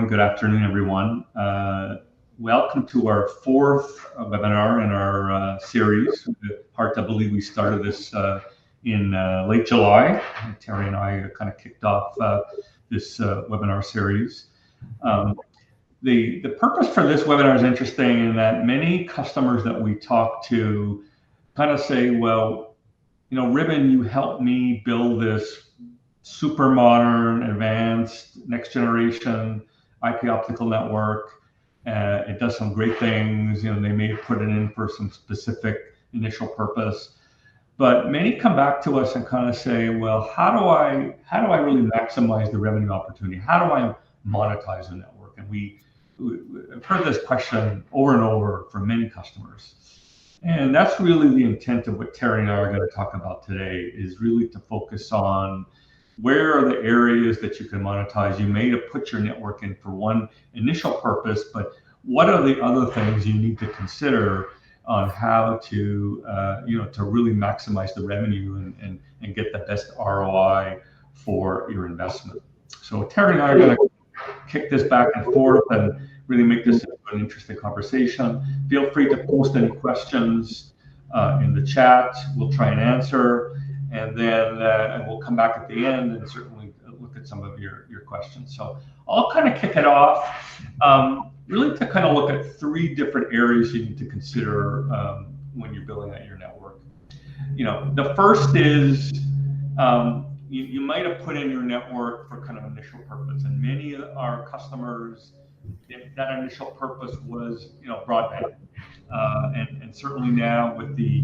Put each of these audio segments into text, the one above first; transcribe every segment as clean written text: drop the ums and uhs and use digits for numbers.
morning, good afternoon, everyone. Welcome to our fourth webinar in our series. Hard to believe we started this in late July. Terry and I kind of kicked off this webinar series. The purpose for this webinar is interesting in that many customers that we talk to kind of say, well, you know, Ribbon, you helped me build this super modern, advanced, next generation IP optical network. It does some great things. You know, they may put it in for some specific initial purpose, but many come back to us and kind of say, well, how do I really maximize the revenue opportunity? How do I monetize the network? And we've heard this question over and over from many customers. And that's really the intent of what Terry and I are going to talk about today, is really to focus on where are the areas that you can monetize. You may have put your network in for one initial purpose, but what are the other things you need to consider on how to, to really maximize the revenue and get the best ROI for your investment. So Terry and I are going to kick this back and forth and really make this an interesting conversation. Feel free to post any questions in the chat. We'll try and answer. And then we'll come back at the end and certainly look at some of your questions. So I'll kind of kick it off, really to kind of look at three different areas you need to consider when you're building out your network. You know, the first is you might have put in your network for kind of initial purpose, and many of our customers, that initial purpose was, you know, broadband. And certainly now with the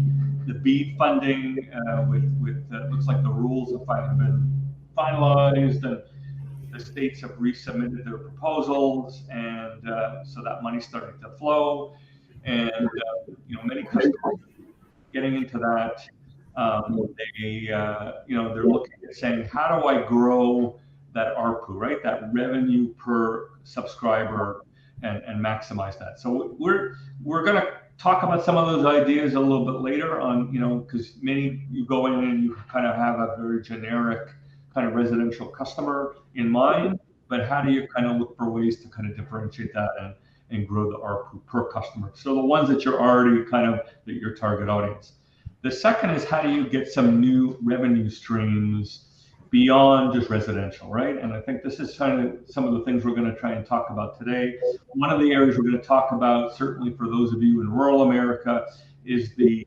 BEAD funding, looks like the rules have been finalized, and the states have resubmitted their proposals, and so that money's starting to flow, and many customers getting into that. They're looking at saying, how do I grow that ARPU, right? That revenue per subscriber, and maximize that. So we're going to talk about some of those ideas a little bit later on, because many you go in and you kind of have a very generic kind of residential customer in mind, but how do you kind of look for ways to kind of differentiate that and grow the ARPU per customer? So the ones that you're already kind of that your target audience. The second is, how do you get some new revenue streams beyond just residential, right? And I think this is kind of some of the things we're going to try and talk about today. One of the areas we're going to talk about, certainly for those of you in rural America, is the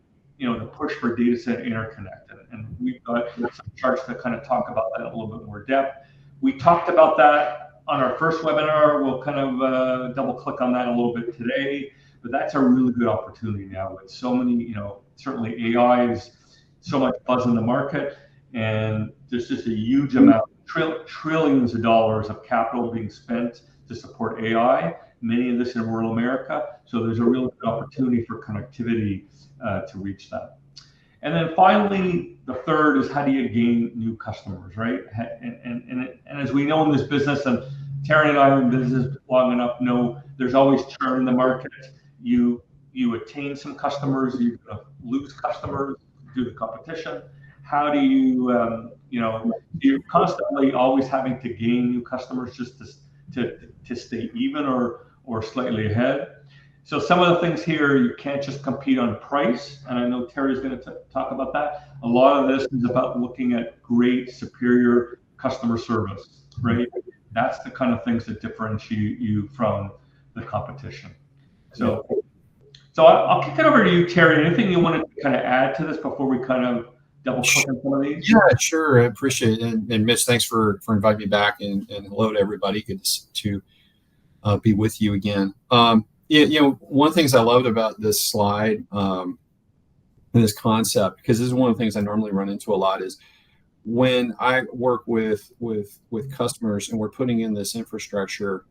push for data center interconnect. And we've got some charts that kind of talk about that in a little bit more depth. We talked about that on our first webinar. We'll kind of double click on that a little bit today, but that's a really good opportunity now with so many, certainly AI is so much buzz in the market, and there's just a huge amount, trillions of dollars of capital being spent to support AI, many of this in rural America. So there's a real good opportunity for connectivity to reach that. And then finally, the third is, how do you gain new customers, right? And as we know in this business, and Terry and I are in business long enough, know there's always churn in the market. You attain some customers, you lose customers due to competition. How do you, you're constantly always having to gain new customers just to stay even or slightly ahead. So some of the things here, you can't just compete on price, and I know Terry's going to talk about that. A lot of this is about looking at great, superior customer service, right? That's the kind of things that differentiate you from the competition. So I'll kick it over to you, Terry. Anything you wanted to kind of add to this before we kind of double click on some of these? Yeah, sure. I appreciate it. And Mitch, thanks for inviting me back, and hello to everybody. Good to be with you again. One of the things I loved about this slide and this concept, because this is one of the things I normally run into a lot, is when I work with customers and we're putting in this infrastructure,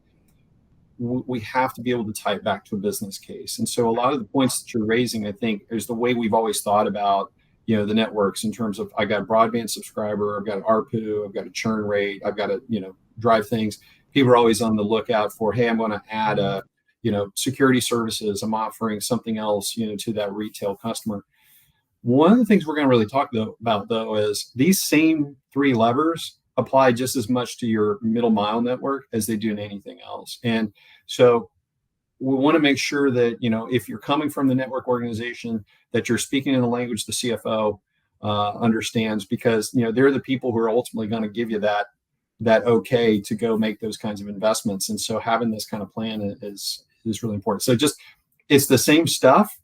we have to be able to tie it back to a business case. And so a lot of the points that you're raising, I think, is the way we've always thought about, the networks, in terms of, I got a broadband subscriber, I've got an ARPU, I've got a churn rate, I've got to, drive things. People are always on the lookout for, hey, I'm going to add security services. I'm offering something else, to that retail customer. One of the things we're going to really talk about, though, is these same three levers apply just as much to your middle mile network as they do in anything else. And so we want to make sure that, if you're coming from the network organization, that you're speaking in the language the CFO understands, because they're the people who are ultimately going to give you that okay to go make those kinds of investments. And so having this kind of plan is really important. So it's the same stuff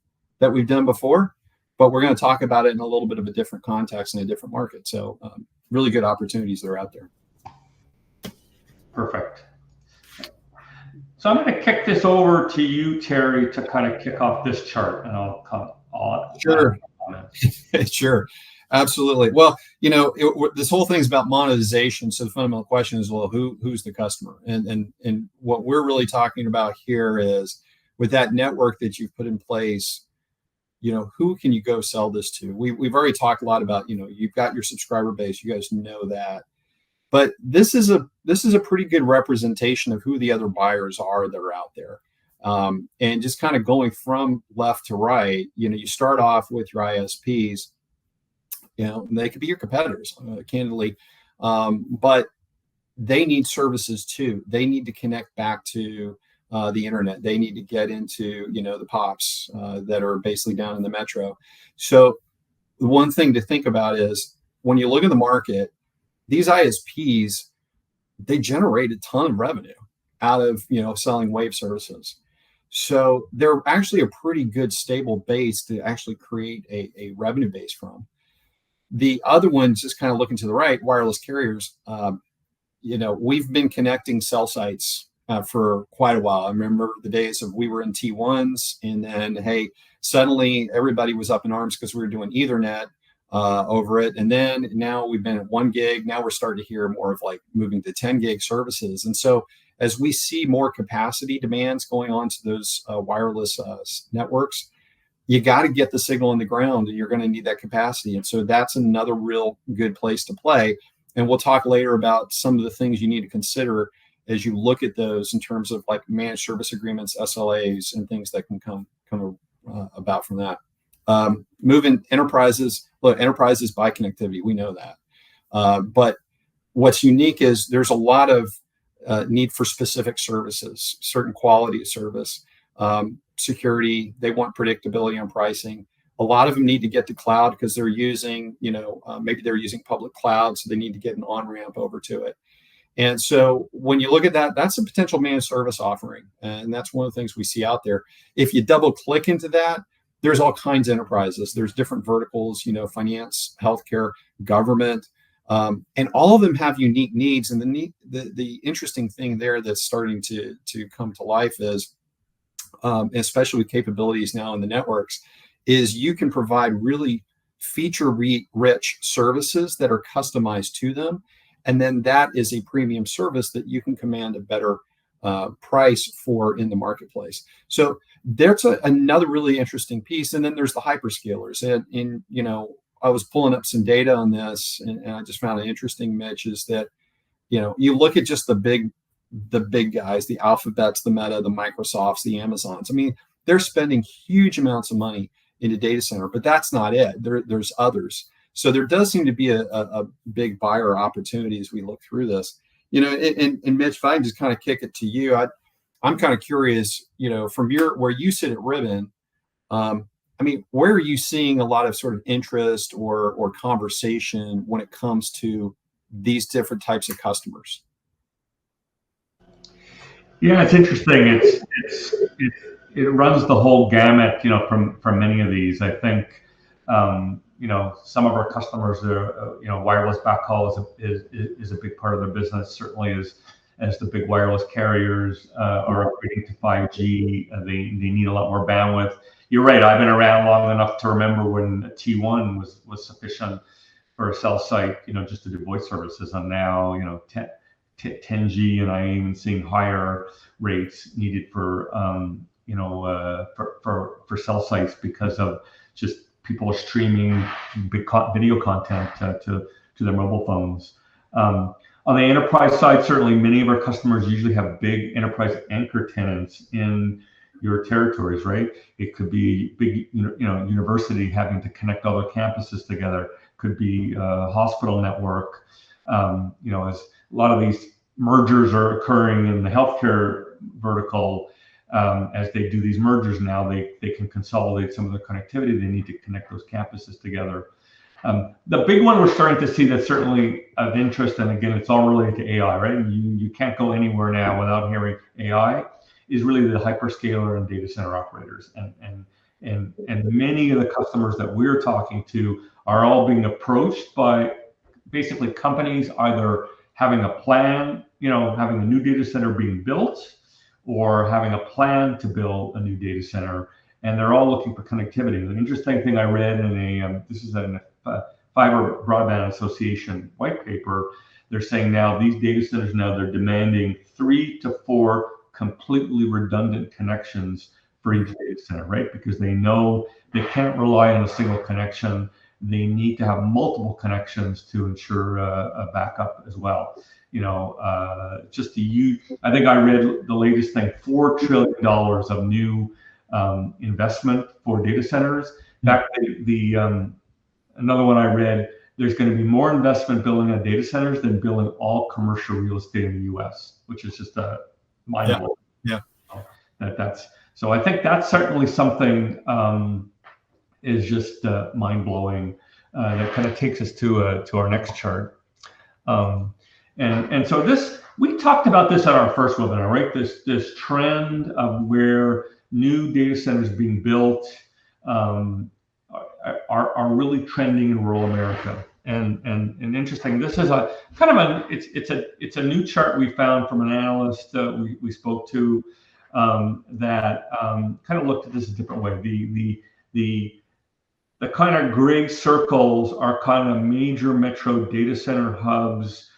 that we've done before, but we're going to talk about it in a little bit of a different context and a different market. So really good opportunities that are out there. Perfect. So I'm going to kick this over to you, Terry, to kind of kick off this chart, and I'll sure. Sure. Absolutely. Well, this whole thing's about monetization. So the fundamental question is, well, who's the customer? And what we're really talking about here is, with that network that you've put in place, who can you go sell this to? We've already talked a lot about, you've got your subscriber base. You guys know that. But this is a pretty good representation of who the other buyers are that are out there. And just kind of going from left to right, you start off with your ISPs. They could be your competitors, candidly, but they need services too. They need to connect back to the internet. They need to get into, the POPs that are basically down in the metro. So the one thing to think about is, when you look at the market, these ISPs, they generate a ton of revenue out of, selling wave services. So they're actually a pretty good stable base to actually create a revenue base from. The other ones, just kind of looking to the right, wireless carriers, we've been connecting cell sites for quite a while. I remember the days of we were in T1s, and then, hey, suddenly everybody was up in arms because we were doing Ethernet over it. And then now we've been at 1 gig. Now we're starting to hear more of like moving to 10 gig services. And so as we see more capacity demands going on to those wireless networks, you got to get the signal in the ground, and you're going to need that capacity. And so that's another real good place to play. And we'll talk later about some of the things you need to consider as you look at those in terms of like managed service agreements, SLAs, and things that can come about from that. Moving enterprises, look, enterprises buy connectivity. We know that. But what's unique is there's a lot of need for specific services, certain quality of service, security. They want predictability on pricing. A lot of them need to get to cloud because they're using, maybe they're using public cloud, so they need to get an on-ramp over to it. And so when you look at that, that's a potential managed service offering. And that's one of the things we see out there. If you double click into that, there's all kinds of enterprises. There's different verticals, finance, healthcare, government, and all of them have unique needs. And the interesting thing there that's starting to come to life is, especially with capabilities now in the networks, is you can provide really feature-rich services that are customized to them. And then that is a premium service that you can command a better price for in the marketplace. So there's another really interesting piece. And then there's the hyperscalers. And I was pulling up some data on this, and I just found it interesting, Mitch, is that, you look at just the big guys, the Alphabets, the Meta, the Microsofts, the Amazons. I mean, they're spending huge amounts of money in a data center, but that's not it. There's others. So there does seem to be a big buyer opportunity as we look through this. And Mitch, if I can just kind of kick it to you, I'm kind of curious, from where you sit at Ribbon, where are you seeing a lot of sort of interest or conversation when it comes to these different types of customers? Yeah, it's interesting. It runs the whole gamut, from many of these. I think, some of our customers, wireless backhaul is a big part of their business. Certainly, as the big wireless carriers are upgrading to 5G, they need a lot more bandwidth. You're right. I've been around long enough to remember when T1 was sufficient for a cell site, just to do voice services. And now, 10G, and I'm even seeing higher rates needed for cell sites because of just people are streaming big video content to their mobile phones. On the enterprise side, certainly many of our customers usually have big enterprise anchor tenants in your territories, right? It could be big, university having to connect other campuses together. Could be a hospital network. As a lot of these mergers are occurring in the healthcare vertical, as they do these mergers now, they can consolidate some of the connectivity. They need to connect those campuses together. The big one we're starting to see that's certainly of interest, and again, it's all related to AI, right? You can't go anywhere now without hearing AI, is really the hyperscaler and data center operators. And many of the customers that we're talking to are all being approached by basically companies either having a plan, having a new data center being built, or having a plan to build a new data center, and they're all looking for connectivity. The interesting thing I read in this is in a Fiber Broadband Association white paper, they're saying now these data centers they're demanding 3 to 4 completely redundant connections for each data center, right? Because they know they can't rely on a single connection. They need to have multiple connections to ensure a backup as well. Just to use, I think I read the latest thing, $4 trillion of new investment for data centers. In fact, another one I read, there's going to be more investment building on data centers than building all commercial real estate in the U.S., which is just a mind blowing. Yeah. So I think that's certainly something is just mind blowing. That kind of takes us to our next chart. And so we talked about this at our first webinar, right? This trend of where new data centers being built are really trending in rural America. And interesting. This is a kind of it's a new chart we found from an analyst we spoke to that kind of looked at this a different way. The kind of gray circles are kind of major metro data center hubs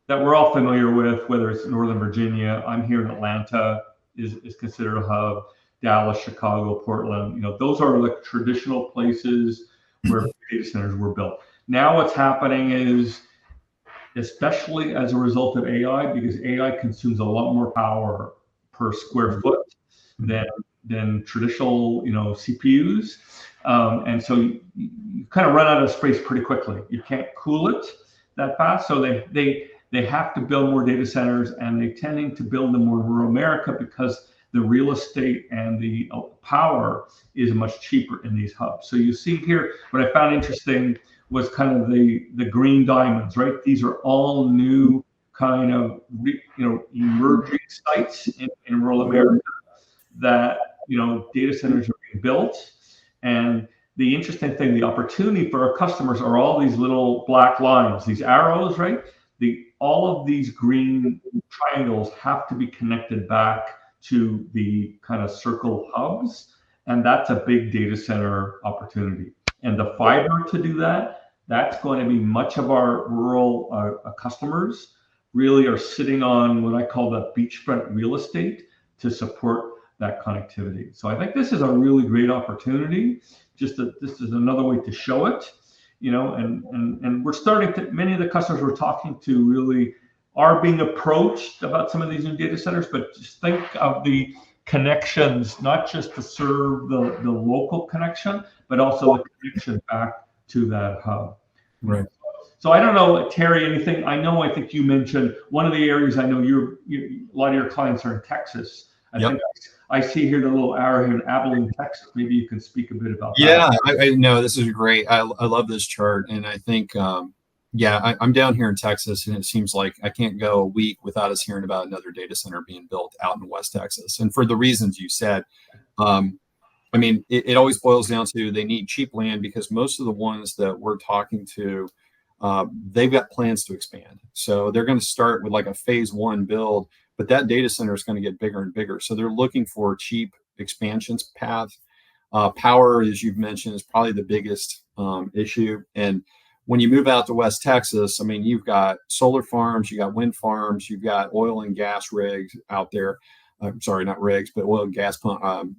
that we're all familiar with, whether it's Northern Virginia. I'm here in Atlanta is considered a hub. Dallas, Chicago, Portland. Those are the traditional places where data centers were built. Now what's happening is, especially as a result of AI, because AI consumes a lot more power per square foot than traditional, CPUs. And so you kind of run out of space pretty quickly. You can't cool it that fast. So they have to build more data centers, and they're tending to build them more in rural America because the real estate and the power is much cheaper in these hubs. So you see here, what I found interesting was kind of the green diamonds, right? These are all new kind of, emerging sites in rural America that, data centers are being built. And the interesting thing, the opportunity for our customers are all these little black lines, these arrows, right? All of these green triangles have to be connected back to the kind of circle hubs, and that's a big data center opportunity. And the fiber to do that's going to be much of our rural customers really are sitting on what I call the beachfront real estate to support that connectivity. So I think this is a really great opportunity. This is another way to show it, and we're starting to, many of the customers we're talking to really are being approached about some of these new data centers, but just think of the connections, not just to serve the local connection, but also the connection back to that hub. Right. So I don't know, Terry, anything? I think you mentioned one of the areas. I know a lot of your clients are in Texas. I think I see here the little arrow here in Abilene, Texas. Maybe you can speak a bit about that. Yeah, I know this is great. I love this chart, and I think I'm down here in Texas, and it seems like I can't go a week without us hearing about another data center being built out in West Texas. And for the reasons you said, it always boils down to they need cheap land, because most of the ones that we're talking to, they've got plans to expand. So they're going to start with like a phase 1 build, but that data center is going to get bigger and bigger. So they're looking for a cheap expansions path. Power, as you've mentioned, is probably the biggest issue. And when you move out to West Texas, you've got solar farms, you got wind farms, you've got oil and gas rigs out there. Sorry, not rigs, but oil and gas pump. I'm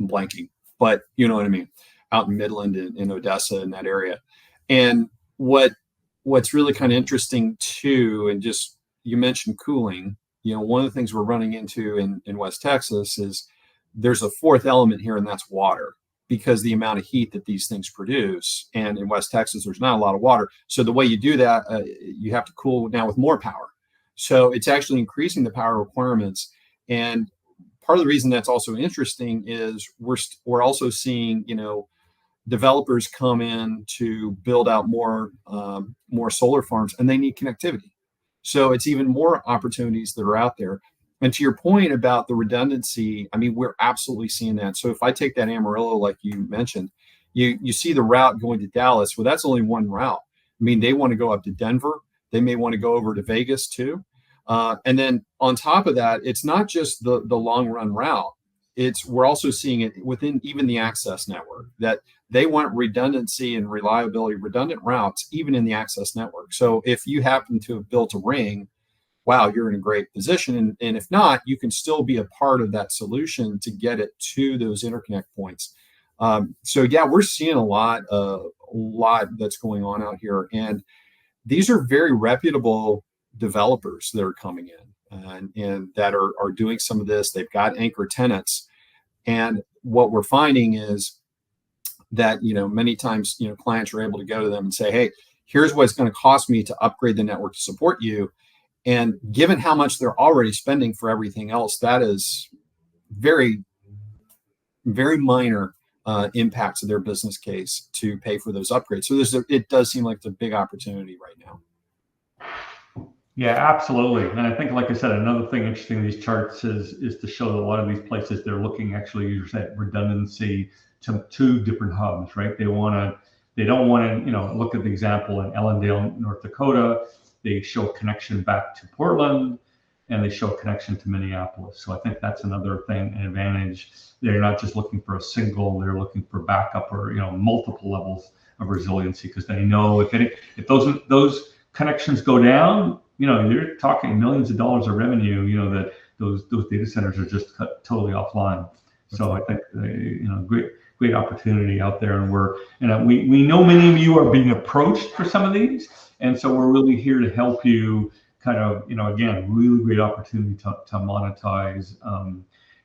blanking, but you know what I mean. Out in Midland and in Odessa, in that area. And what's really kind of interesting too, and just you mentioned cooling. One of the things we're running into in West Texas is there's a fourth element here, and that's water. because the amount of heat that these things produce. And in West Texas, there's not a lot of water. So the way you do that, you have to cool now with more power. So it's actually increasing the power requirements. And part of the reason that's also interesting is we're also seeing, developers come in to build out more solar farms, and they need connectivity. So it's even more opportunities that are out there. And to your point about the redundancy, I mean, we're absolutely seeing that. So if I take that Amarillo, like you mentioned, you see the route going to Dallas. Well, that's only one route. I mean, they want to go up to Denver. They may want to go over to Vegas too. And then on top of that, it's not just the long run route. We're also seeing it within even the access network, that they want redundancy and reliability, redundant routes, even in the access network. So if you happen to have built a ring, wow, you're in a great position. And if not, you can still be a part of that solution to get it to those interconnect points. So yeah, we're seeing a lot that's going on out here. And these are very reputable developers that are coming in and that are doing some of this. They've got anchor tenants. And what we're finding is that, many times, clients are able to go to them and say, hey, here's what it's going to cost me to upgrade the network to support you. And given how much they're already spending for everything else, that is very, very minor impacts of their business case to pay for those upgrades. So it does seem like it's a big opportunity right now. Yeah, absolutely. And I think, like I said, another thing interesting in these charts is to show that a lot of these places, they're looking actually, you said, redundancy to two different hubs, right? They don't want to, look at the example in Ellendale, North Dakota. They show connection back to Portland, and they show connection to Minneapolis. So I think that's another thing, an advantage. They're not just looking for a single; they're looking for backup or multiple levels of resiliency, because they know if those connections go down, you're talking millions of dollars of revenue. That those data centers are just cut totally offline. So I think great opportunity out there, and we know many of you are being approached for some of these. And so we're really here to help you kind of, again, really great opportunity to monetize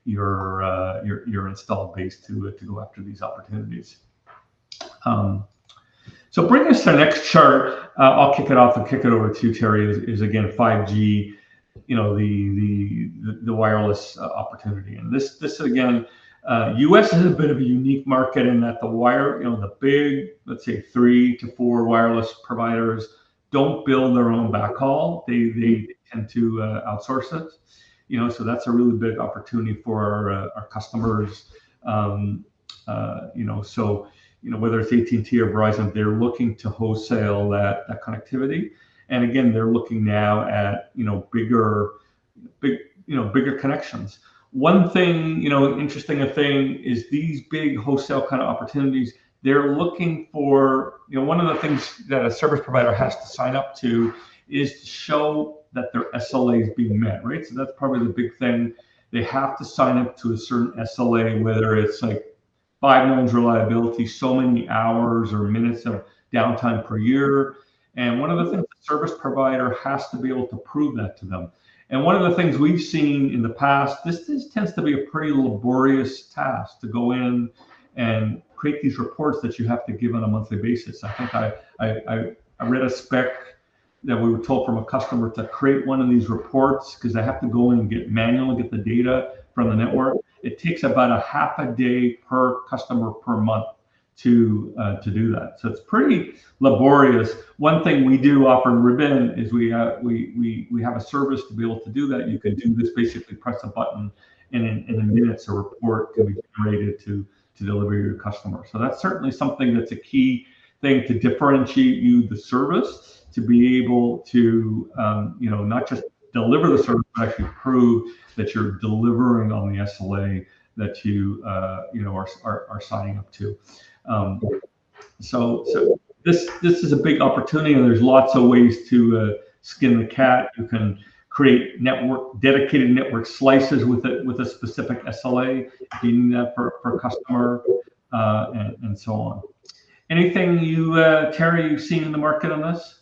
your installed base to go after these opportunities. So bring us to the next chart. I'll kick it off and kick it over to Terry. Is again 5G, the wireless opportunity, and this again. U.S. is a bit of a unique market in that the big, let's say 3 to 4 wireless providers don't build their own backhaul. They tend to outsource it. So that's a really big opportunity for our customers. So whether it's AT&T or Verizon, they're looking to wholesale that connectivity. And again, they're looking now at bigger connections. One thing, interesting thing is these big wholesale kind of opportunities, they're looking for, one of the things that a service provider has to sign up to is to show that their SLA is being met, right? So that's probably the big thing. They have to sign up to a certain SLA, whether it's like 5 nines reliability, so many hours or minutes of downtime per year. And one of the things the service provider has to be able to prove that to them. And one of the things we've seen in the past, this tends to be a pretty laborious task to go in and create these reports that you have to give on a monthly basis. I think I read a spec that we were told from a customer to create one of these reports because they have to go in and manually get the data from the network. It takes about a half a day per customer per month to do that. So it's pretty laborious. One thing we do offer in Ribbon is we have a service to be able to do that. You can do this, basically press a button, and in minutes a report can be generated to deliver to your customer. So that's certainly something that's a key thing to differentiate you, the service, to be able to not just deliver the service, but actually prove that you're delivering on the SLA that you are signing up to. So this is a big opportunity, and there's lots of ways to skin the cat. You can create dedicated network slices with a specific SLA, meaning that for customer, and so on. Anything Terry, you've seen in the market on this?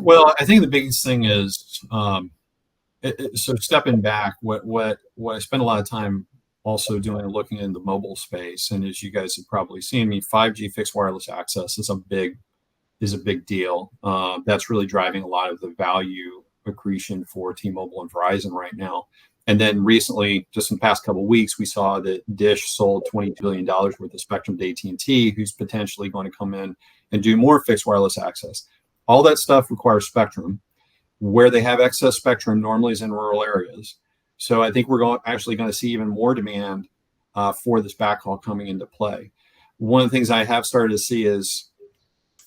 Well, I think the biggest thing is so stepping back. What I spend a lot of time looking in the mobile space. And as you guys have probably seen, I mean, 5G fixed wireless access is a big deal. That's really driving a lot of the value accretion for T-Mobile and Verizon right now. And then recently, just in the past couple of weeks, we saw that Dish sold $22 billion worth of spectrum to AT&T, who's potentially going to come in and do more fixed wireless access. All that stuff requires spectrum. Where they have excess spectrum normally is in rural areas. So I think we're actually going to see even more demand for this backhaul coming into play. One of the things I have started to see is,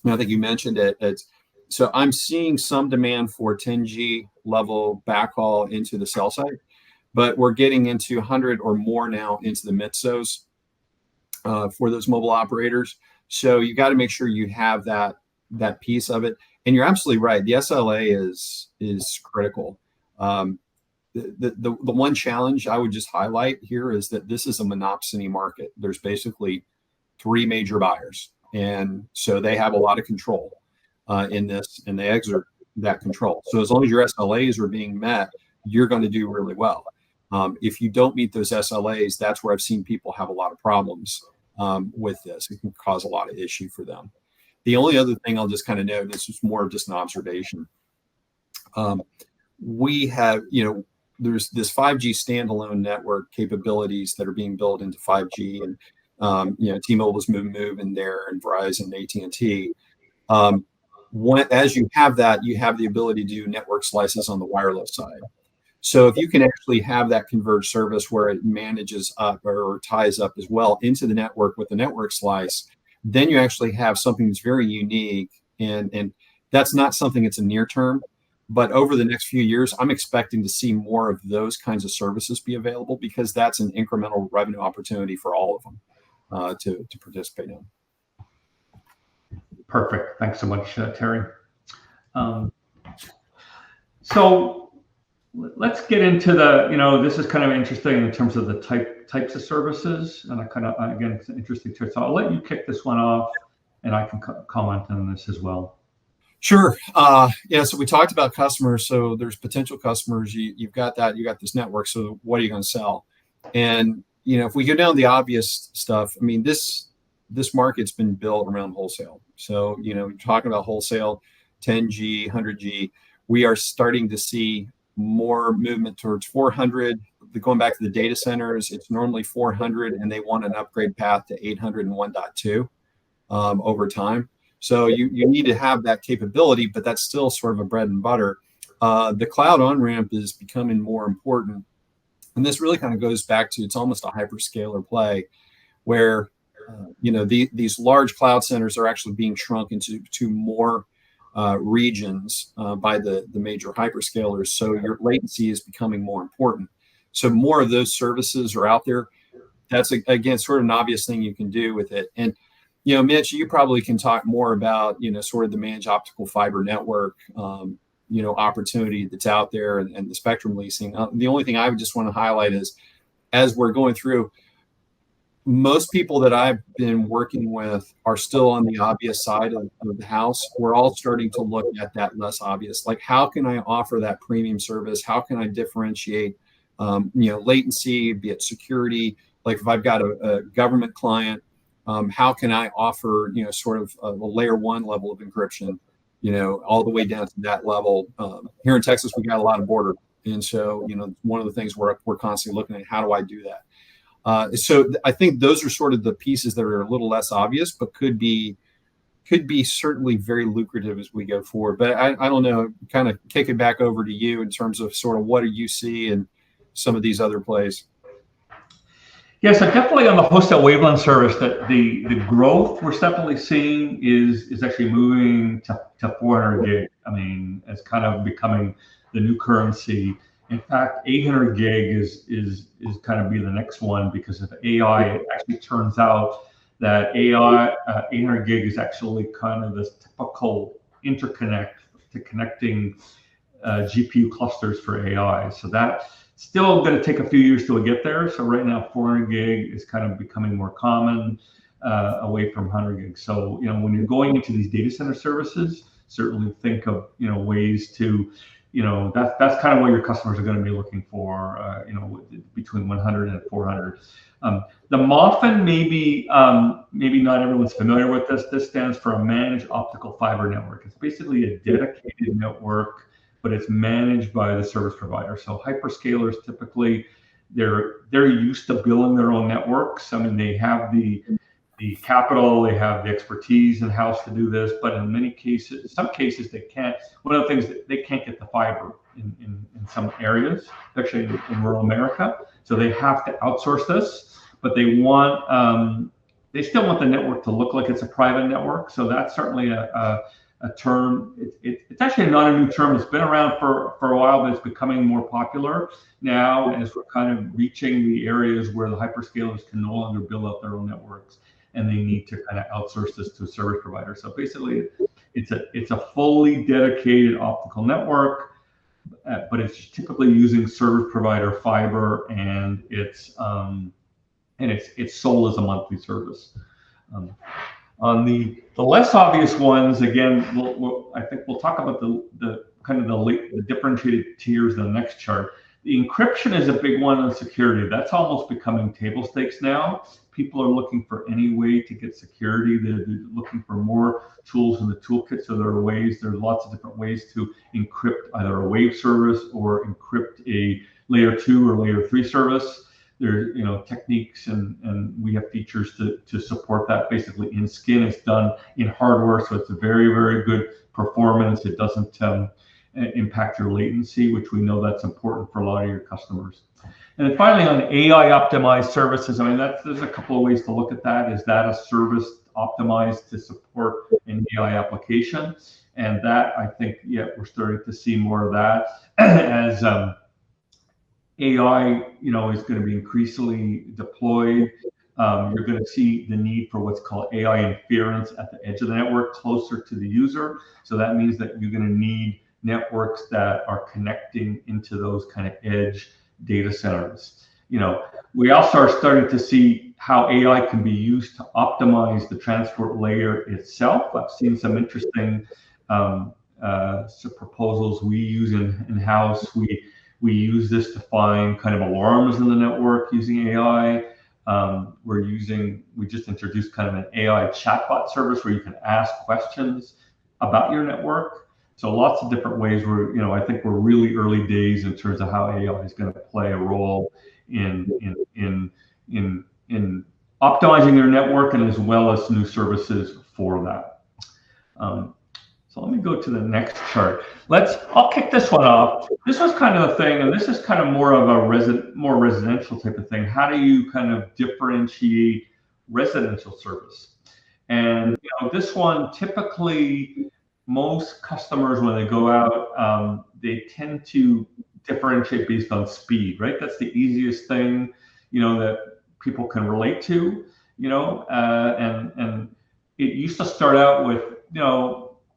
and I think you mentioned it, so I'm seeing some demand for 10G level backhaul into the cell site, but we're getting into 100 or more now into the MITSOs for those mobile operators. So you got to make sure you have that piece of it. And you're absolutely right. The SLA is critical. The one challenge I would just highlight here is that this is a monopsony market. There's basically 3 major buyers, and so they have a lot of control in this, and they exert that control. So as long as your SLAs are being met, you're going to do really well. If you don't meet those SLAs, that's where I've seen people have a lot of problems with this. It can cause a lot of issue for them. The only other thing I'll just kind of note, and this is more of just an observation, we have, there's this 5G standalone network capabilities that are being built into 5G, and T-Mobile's move in there, and Verizon, AT&T. As you have that, you have the ability to do network slices on the wireless side. So if you can actually have that converged service where it manages up or ties up as well into the network with the network slice, then you actually have something that's very unique. And that's not something that's a near term, but over the next few years, I'm expecting to see more of those kinds of services be available, because that's an incremental revenue opportunity for all of them to participate in. Perfect. Thanks so much, Terry. So let's get into this is kind of interesting in terms of the types of services, and again, it's interesting too. So I'll let you kick this one off, and I can comment on this as well. Sure. So we talked about customers. So there's potential customers. You got this network. So what are you going to sell? And if we go down the obvious stuff, I mean, this market's been built around wholesale. So you're talking about wholesale, 10G, 100G. We are starting to see more movement towards 400. Going back to the data centers, it's normally 400, and they want an upgrade path to 800 and 1.2 over time. So you need to have that capability, but that's still sort of a bread and butter. The cloud on-ramp is becoming more important. And this really kind of goes back to, it's almost a hyperscaler play where, these large cloud centers are actually being shrunk into more regions by the major hyperscalers. So your latency is becoming more important. So more of those services are out there. That's, again, sort of an obvious thing you can do with it. And, Mitch, you probably can talk more about, sort of the managed optical fiber network, opportunity that's out there, and the spectrum leasing. The only thing I would just want to highlight is, as we're going through, most people that I've been working with are still on the obvious side of the house. We're all starting to look at that less obvious. Like, how can I offer that premium service? How can I differentiate, latency, be it security? Like if I've got a government client, how can I offer, sort of a layer 1 level of encryption, all the way down to that level? Here in Texas, we got a lot of border. And so, one of the things we're constantly looking at, how do I do that? So I think those are sort of the pieces that are a little less obvious, but could be certainly very lucrative as we go forward. But I don't know, kind of kick it back over to you in terms of sort of what do you see in some of these other plays? Yeah, so definitely on the wholesale wavelength service, that the growth we're definitely seeing is actually moving to 400 gig. I mean, it's kind of becoming the new currency. In fact, 800 gig is kind of be the next one, because of AI. It actually turns out that 800 gig is actually kind of this typical interconnect to connecting GPU clusters for AI. So that's still going to take a few years till we get there. So right now, 400 gig is kind of becoming more common away from 100 gig. So when you're going into these data center services, certainly think of ways to that's kind of what your customers are going to be looking for, between 100 and 400. The MOFN, maybe not everyone's familiar with this. This stands for a managed optical fiber network. It's basically a dedicated network, but it's managed by the service provider. So hyperscalers typically, they're used to building their own networks. I mean, they have the capital, they have the expertise in house to do this, but in some cases they can't. One of the things that they can't get the fiber in some areas, especially in rural America. So they have to outsource this, but they still want the network to look like it's a private network. So that's certainly a term. It's actually not a new term. It's been around for a while, but it's becoming more popular now as we're kind of reaching the areas where the hyperscalers can no longer build out their own networks, and they need to kind of outsource this to a service provider. So basically, it's a fully dedicated optical network, but it's typically using service provider fiber, and it's sold as a monthly service. On the less obvious ones, again, I think we'll talk about the kind of the differentiated tiers in the next chart. The encryption is a big one on security. That's almost becoming table stakes now. People are looking for any way to get security. They're looking for more tools in the toolkit. So there's lots of different ways to encrypt either a wave service or encrypt a layer 2 or layer 3 service. There, techniques and we have features to support that. Basically, in skin, it's done in hardware, so it's a very, very good performance. It doesn't impact your latency, which we know that's important for a lot of your customers. And then finally, on AI optimized services, I mean, there's a couple of ways to look at that. Is that a service optimized to support an AI application? And that, I think, we're starting to see more of that as AI, is going to be increasingly deployed. You're going to see the need for what's called AI inference at the edge of the network, closer to the user. So that means that you're going to need networks that are connecting into those kind of edge data centers. We also are starting to see how AI can be used to optimize the transport layer itself. I've seen some interesting proposals we use in-house. We use this to find kind of alarms in the network using AI. We just introduced kind of an AI chatbot service where you can ask questions about your network. So lots of different ways where, I think we're really early days in terms of how AI is going to play a role in optimizing your network, and as well as new services for that. So let me go to the next chart. I'll kick this one off. This was kind of the thing, and this is kind of more of a more residential type of thing. How do you kind of differentiate residential service? And this one, typically, most customers, when they go out, they tend to differentiate based on speed, right? That's the easiest thing, that people can relate to, and it used to start out with,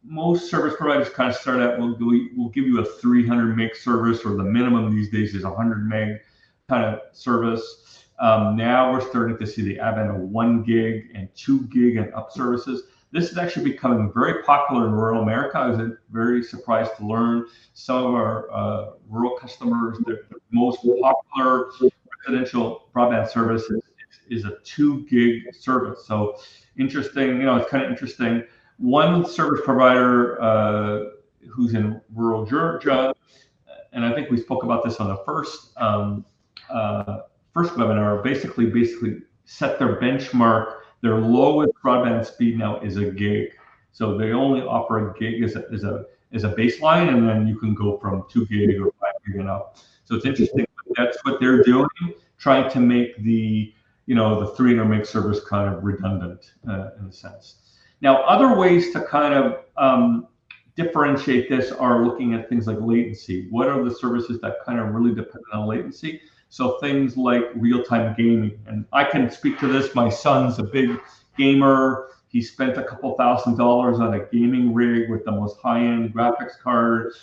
most service providers kind of start out, we'll give you a 300 meg service, or the minimum these days is 100 meg kind of service. Now we're starting to see the advent of 1 gig and 2 gig and up services. This is actually becoming very popular in rural America. I was very surprised to learn some of our rural customers, the most popular residential broadband service is a 2 gig service. So interesting, it's kind of interesting. One service provider who's in rural Georgia, and I think we spoke about this on the first webinar, basically set their benchmark. Their lowest broadband speed now is 1 gig. So they only offer 1 gig as a baseline, and then you can go from 2 gig or 5 gig and up. So it's interesting. That's what they're doing, trying to make the 300 meg service kind of redundant in a sense. Now, other ways to kind of differentiate this are looking at things like latency. What are the services that kind of really depend on latency? So things like real-time gaming, and I can speak to this. My son's a big gamer. He spent a couple $1,000s on a gaming rig with the most high-end graphics card.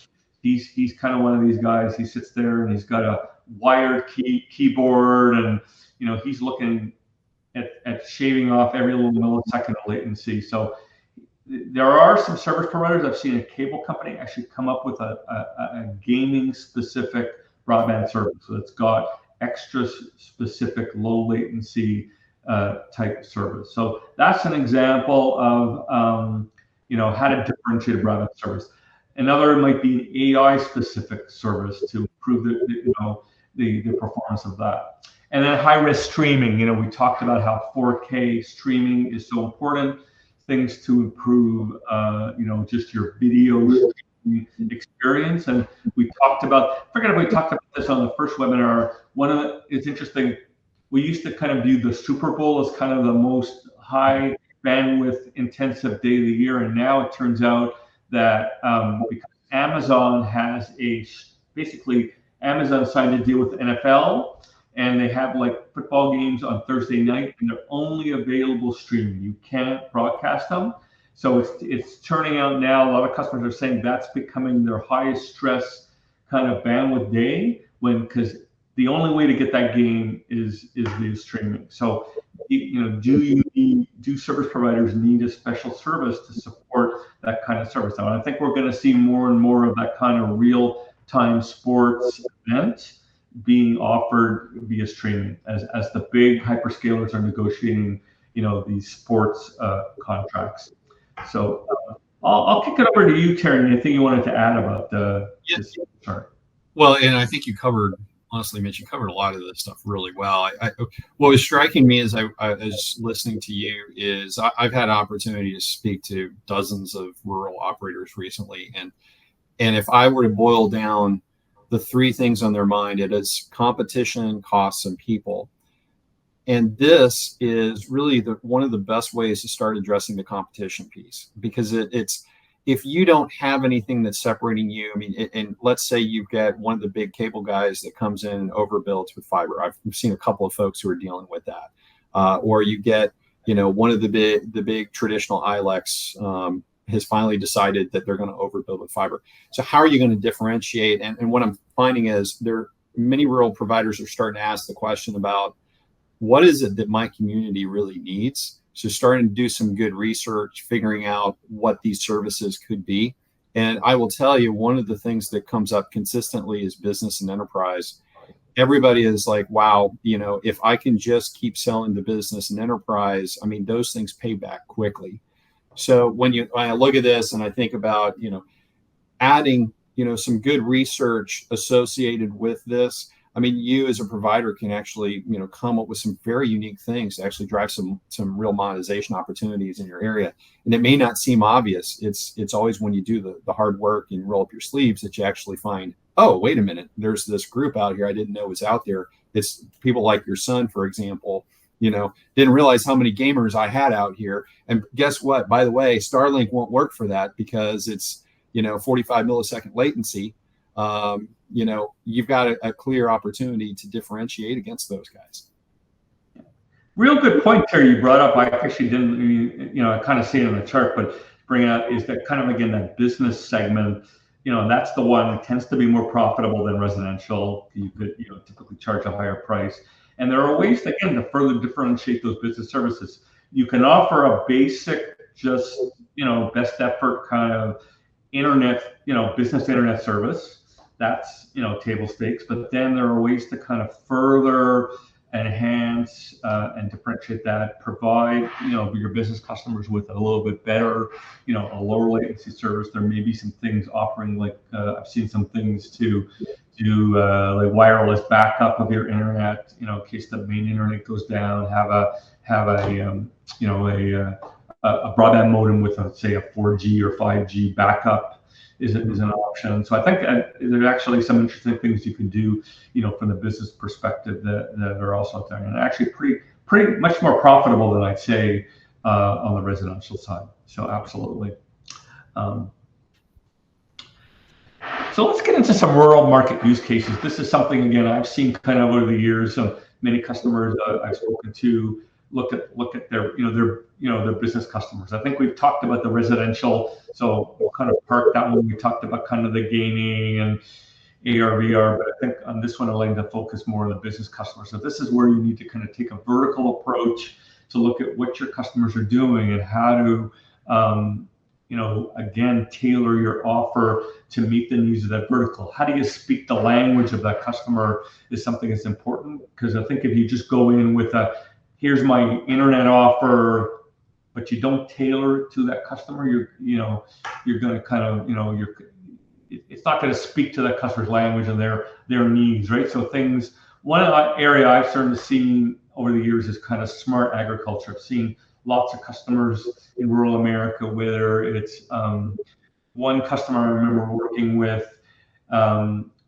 He's kind of one of these guys. He sits there and he's got a wired keyboard, and he's looking at shaving off every little millisecond of latency. So there are some service providers. I've seen a cable company actually come up with a gaming specific broadband service. So it's got extra specific low latency type service. So that's an example of how to differentiate a broadband service. Another might be an AI specific service to improve the performance of that. And then high risk streaming. We talked about how 4K streaming is so important. Things to improve, just your video experience. And we talked about, I forget if we talked about this on the first webinar. It's interesting. We used to kind of view the Super Bowl as kind of the most high bandwidth intensive day of the year. And now it turns out that because Amazon has basically Amazon signed a deal with the NFL, and they have like football games on Thursday night, and they're only available streaming. You can't broadcast them. So it's turning out now, a lot of customers are saying that's becoming their highest stress kind of bandwidth day, because the only way to get that game is via streaming. So do service providers need a special service to support that kind of service? And I think we're going to see more and more of that kind of real-time sports event being offered via streaming as the big hyperscalers are negotiating, these sports contracts. So I'll kick it over to you, Terry. Anything you wanted to add about this chart? Well, and I think you covered, honestly, Mitch, you covered a lot of this stuff really well. What was striking me as I was listening to you is I've had an opportunity to speak to dozens of rural operators recently, and if I were to boil down the three things on their mind, it is competition, costs, and people. And this is really one of the best ways to start addressing the competition piece, because it's if you don't have anything that's separating you. I mean, and let's say you've got one of the big cable guys that comes in and overbuilds with fiber. I've seen a couple of folks who are dealing with that, or you get one of the big traditional ILECs has finally decided that they're going to overbuild with fiber. So how are you going to differentiate? And what I'm finding is many rural providers are starting to ask the question about what is it that my community really needs? So starting to do some good research, figuring out what these services could be. And I will tell you, one of the things that comes up consistently is business and enterprise. Everybody is like, wow, if I can just keep selling to business and enterprise, I mean, those things pay back quickly. So when I look at this and I think about, adding, some good research associated with this, I mean, you as a provider can actually, come up with some very unique things to actually drive some real monetization opportunities in your area. And it may not seem obvious. It's always when you do the hard work and roll up your sleeves that you actually find, oh, wait a minute, there's this group out here I didn't know was out there. It's people like your son, for example, didn't realize how many gamers I had out here. And guess what? By the way, Starlink won't work for that because it's, 45 millisecond latency. You've got a clear opportunity to differentiate against those guys. Real good point, Terry, you brought up. I actually didn't, I kind of see it on the chart, but bring out is that kind of, again, that business segment, that's the one that tends to be more profitable than residential. You could, typically charge a higher price. And there are ways, again, to further differentiate those business services. You can offer a basic, just, best effort kind of internet, business internet service. That's, table stakes. But then there are ways to kind of further enhance and differentiate that, provide, your business customers with a little bit better, a lower latency service. There may be some things offering, like I've seen some things to do like wireless backup of your internet, in case the main internet goes down. Have a broadband modem with, let's say, a 4G or 5G backup is an option. So I think there's actually some interesting things you can do, from the business perspective that are also out there, and actually pretty much more profitable than I'd say on the residential side. So absolutely. So let's get into some rural market use cases. This is something, again, I've seen kind of over the years. Many customers I've spoken to look at their their business customers. I think we've talked about the residential, so we'll kind of park that one. We talked about kind of the gaming and AR, VR, but I think on this one I'd like to focus more on the business customers. So this is where you need to kind of take a vertical approach to look at what your customers are doing and how to again, tailor your offer to meet the needs of that vertical. How do you speak the language of that customer is something that's important, because I think if you just go in with here's my internet offer, but you don't tailor it to that customer, you're going to kind of, it's not going to speak to that customer's language and their needs, right? So one area I've started to see over the years is kind of smart agriculture. I've seen lots of customers in rural America, whether it's one customer I remember working with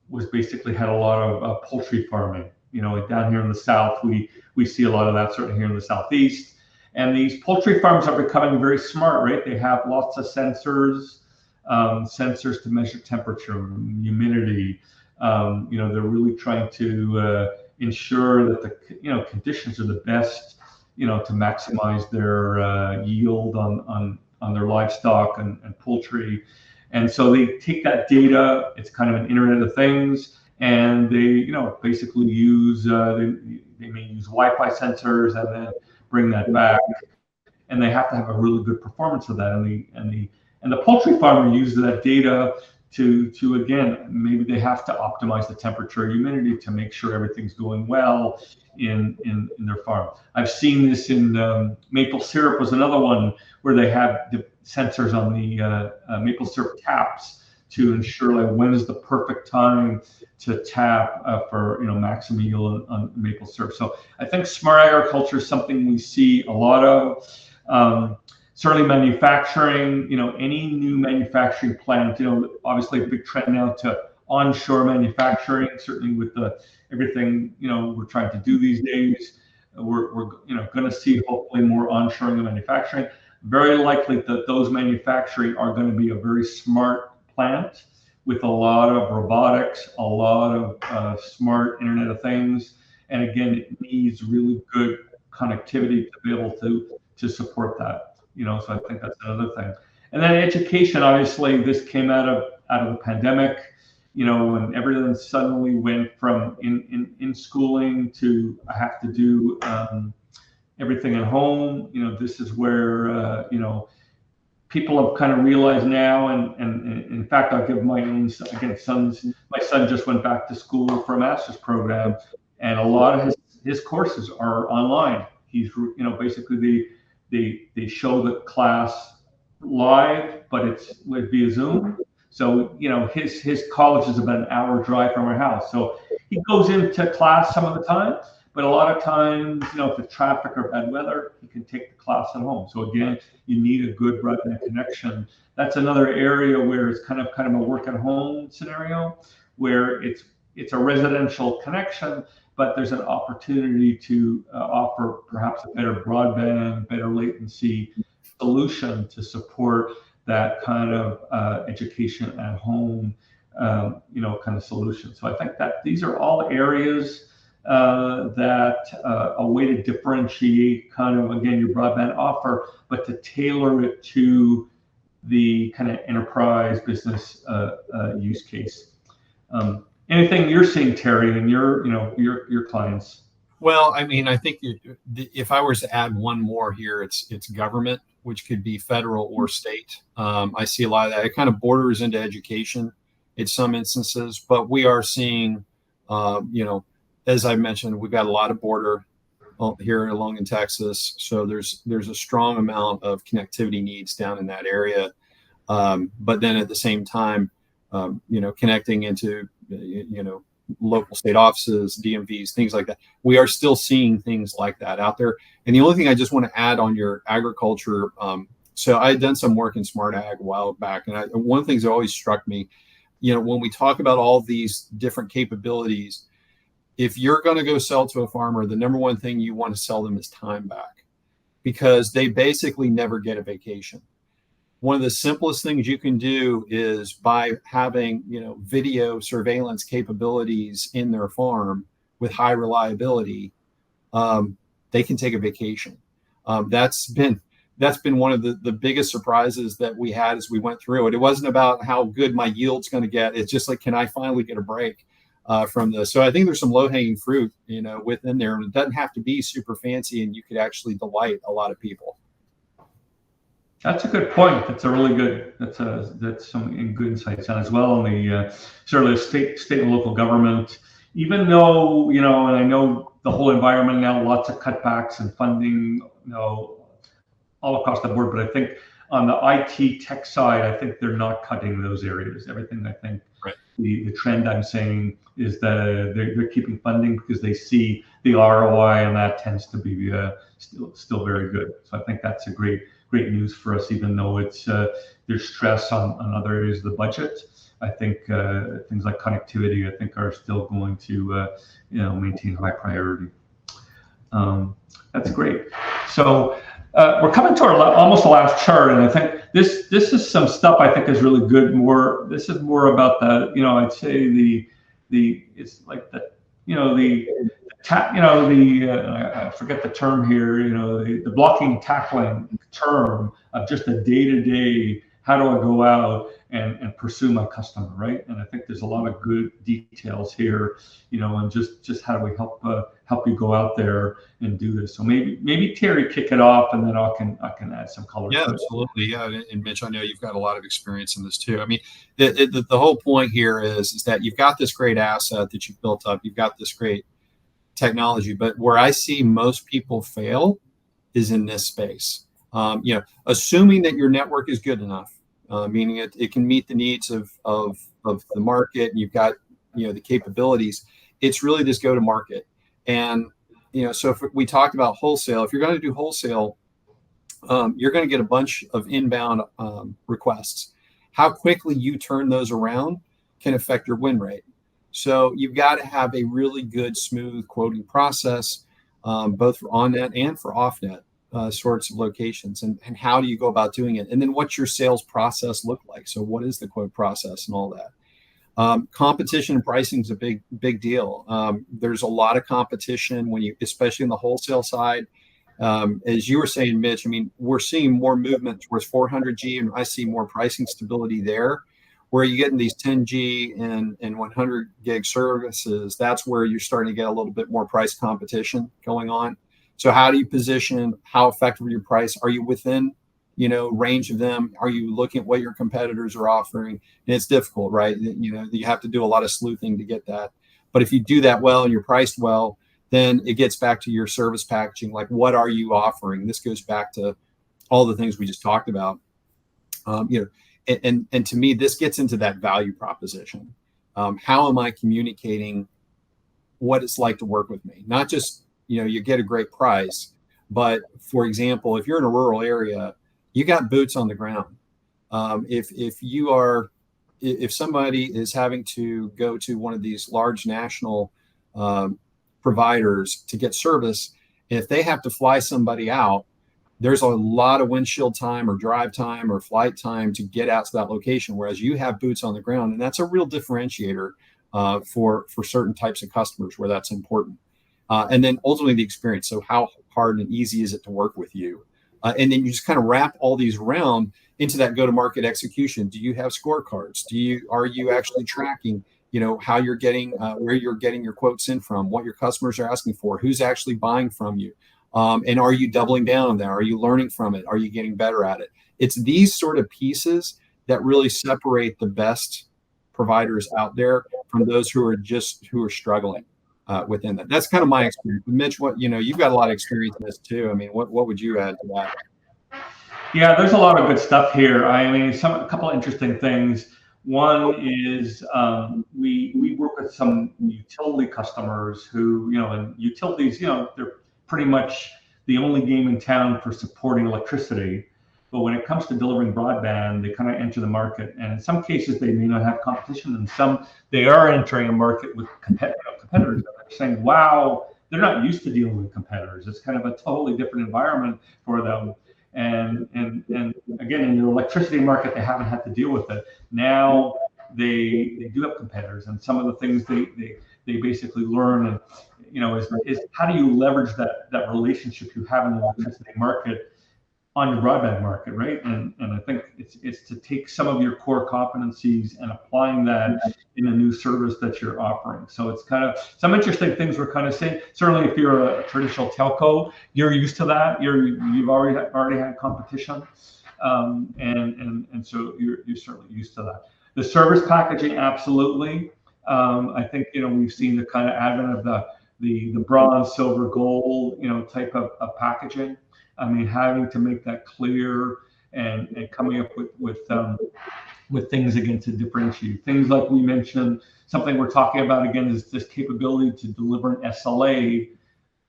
was basically had a lot of poultry farming. Down here in the South, we see a lot of that, certainly here in the Southeast. And these poultry farms are becoming very smart, right? They have lots of sensors to measure temperature, humidity. They're really trying to ensure that the conditions are the best, to maximize their yield on their livestock and poultry. And so they take that data, it's kind of an Internet of Things, and they basically use they may use Wi-Fi sensors and then bring that back, and they have to have a really good performance of that. And the poultry farmer uses that data to again, maybe they have to optimize the temperature, humidity to make sure everything's going well in their farm. I've seen this in maple syrup was another one where they have the sensors on the maple syrup taps to ensure like when is the perfect time to tap for maximum yield on maple syrup. So I think smart agriculture is something we see a lot of. Certainly manufacturing, any new manufacturing plant, obviously a big trend now to onshore manufacturing, certainly with everything, we're trying to do these days. We're going to see hopefully more onshoring of manufacturing. Very likely that those manufacturing are going to be a very smart plant with a lot of robotics, a lot of smart Internet of Things. And again, it needs really good connectivity to be able to support that. So I think that's another thing. And then education, obviously, this came out of the pandemic, when everything suddenly went from in schooling to I have to do everything at home. This is where people have kind of realized now, and in fact, I'll give my own sons. My son just went back to school for a master's program, and a lot of his courses are online. He's basically they show the class live, but it's via Zoom. So his college is about an hour drive from our house. So he goes into class some of the time, but a lot of times, if it's traffic or bad weather, he can take the class at home. So again, you need a good broadband connection. That's another area where it's kind of a work at home scenario, where it's a residential connection, but there's an opportunity to offer perhaps a better broadband, better latency solution to support that kind of education at home, kind of solution. So I think that these are all areas that a way to differentiate kind of, again, your broadband offer, but to tailor it to the kind of enterprise business use case. Anything you're seeing, Terry, in your clients? Well, I mean, I think if I was to add one more here, it's government, which could be federal or state. I see a lot of that. It kind of borders into education in some instances, but we are seeing, as I mentioned, we've got a lot of border here along in Texas, so there's a strong amount of connectivity needs down in that area. But then at the same time, connecting into local state offices, DMVs, things like that. We are still seeing things like that out there. And the only thing I just want to add on your agriculture, so I had done some work in smart ag a while back, and one of the things that always struck me, when we talk about all these different capabilities, if you're going to go sell to a farmer, the number one thing you want to sell them is time back, because they basically never get a vacation. One of the simplest things you can do is by having, video surveillance capabilities in their farm with high reliability, they can take a vacation. That's been one of the biggest surprises that we had as we went through it. It wasn't about how good my yield's going to get. It's just like, can I finally get a break from this? So I think there's some low-hanging fruit, within there. And it doesn't have to be super fancy, and you could actually delight a lot of people. That's a good point. That's a really good. That's some good insights on as well on the certainly state and local government. Even though and I know the whole environment now, lots of cutbacks and funding, all across the board. But I think on the IT tech side, I think they're not cutting those areas. Everything I think Right. the trend I'm saying is that they're keeping funding because they see the ROI, and that tends to be still very good. So I think that's a great news for us, even though it's there's stress on other areas of the budget. I think things like connectivity, I think, are still going to maintain high priority. That's great. So we're coming to our almost the last chart, and I think this is some stuff I think is really good. This is more about the I'd say the it's like the I forget the term here. The blocking and tackling term of just a day-to-day. How do I go out and pursue my customer, right? And I think there's a lot of good details here, and just how do we help you go out there and do this. So maybe Terry kick it off, and then I can add some color. Yeah, absolutely. Yeah, and Mitch, I know you've got a lot of experience in this too. I mean, the whole point here is that you've got this great asset that you've built up. You've got this great technology, but where I see most people fail is in this space. Assuming that your network is good enough, meaning it can meet the needs of the market, and you've got the capabilities. It's really this go to market. And so if we talked about wholesale, if you're going to do wholesale, you're going to get a bunch of inbound requests. How quickly you turn those around can affect your win rate. So you've got to have a really good, smooth quoting process, both for on-net and for off-net sorts of locations. And how do you go about doing it? And then what's your sales process look like? So what is the quote process and all that? Competition and pricing is a big deal. There's a lot of competition especially in the wholesale side. As you were saying, Mitch, I mean, we're seeing more movement towards 400G, and I see more pricing stability there. Where you get in these 10G and 100 gig services, that's where you're starting to get a little bit more price competition going on. So how do you position? How effective are your price? Are you within range of them? Are you looking at what your competitors are offering? And it's difficult, right? You have to do a lot of sleuthing to get that. But if you do that well and you're priced well, then it gets back to your service packaging. Like, what are you offering? This goes back to all the things we just talked about. And to me, this gets into that value proposition. How am I communicating what it's like to work with me? Not just, you get a great price, but for example, if you're in a rural area, you got boots on the ground. If somebody is having to go to one of these large national providers to get service, if they have to fly somebody out, there's a lot of windshield time or drive time or flight time to get out to that location, whereas you have boots on the ground. And that's a real differentiator for certain types of customers where that's important. And then ultimately the experience. So how hard and easy is it to work with you? And then you just kind of wrap all these around into that go-to-market execution. Do you have scorecards? Are you actually tracking, how you're getting, where you're getting your quotes in from, what your customers are asking for, who's actually buying from you? And are you doubling down on that? Are you learning from it? Are you getting better at it? It's these sort of pieces that really separate the best providers out there from those who are struggling within that. That's kind of my experience. Mitch, you've got a lot of experience in this too. I mean, what would you add to that? Yeah, there's a lot of good stuff here. I mean, a couple of interesting things. One is we work with some utility customers who, and utilities, they're pretty much the only game in town for supporting electricity. But when it comes to delivering broadband, they kind of enter the market. And in some cases, they may not have competition. And some, they are entering a market with competitors. They're saying, wow, they're not used to dealing with competitors. It's kind of a totally different environment for them. And again, in the electricity market, they haven't had to deal with it. Now they do have competitors. And some of the things they basically learn and, is how do you leverage that relationship you have in the electricity market on your broadband market, right? And I think it's to take some of your core competencies and applying that in a new service that you're offering. So it's kind of some interesting things we're kind of saying. Certainly, if you're a traditional telco, you're used to that. You've already had competition. and so you're certainly used to that. The service packaging, absolutely. I think we've seen the kind of advent of the bronze, silver, gold type of packaging. I mean, having to make that clear and coming up with things again to differentiate. Things like we mentioned, something we're talking about again is this capability to deliver an SLA